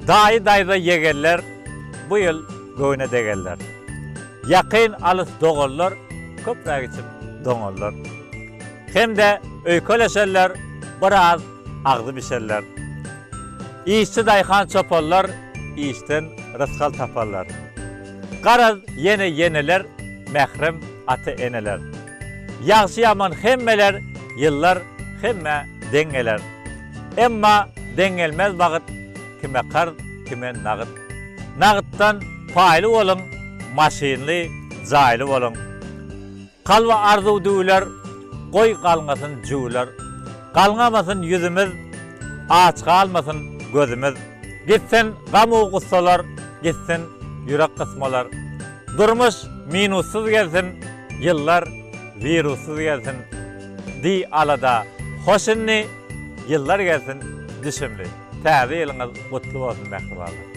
Dayı yegeller, bu yıl göğüne degeller. Yakın alыс doğullar, köprek için doňullar. Hem de öýköleşerler, biraz agdy bişerler. İşçi daýhan çopallar, işten rızkal taparlar. Garaz yene yeneler, mehrem atı eneler. Yaxşı yaman hemmeler, yıllar hemme dengeler. Emma dengelmez vagyt, kime kar, kime nagyt. Nagytdan paýly bolun, maşinli, jaýly bolun. Kalwa arzu düýler, goý galňasyn jüwler. Galňamasyn yüzümüz, aç kalmasın gözümüz. Gitsin gam uğussalar, gitsin yürek kısmalar. Durmuş minussuz gelsin, yıllar virussuz gelsin. Di alada hoşinni, yıllar gelsin düşümli. Täze ýylyňyz gutly bolsun, mähribanlar.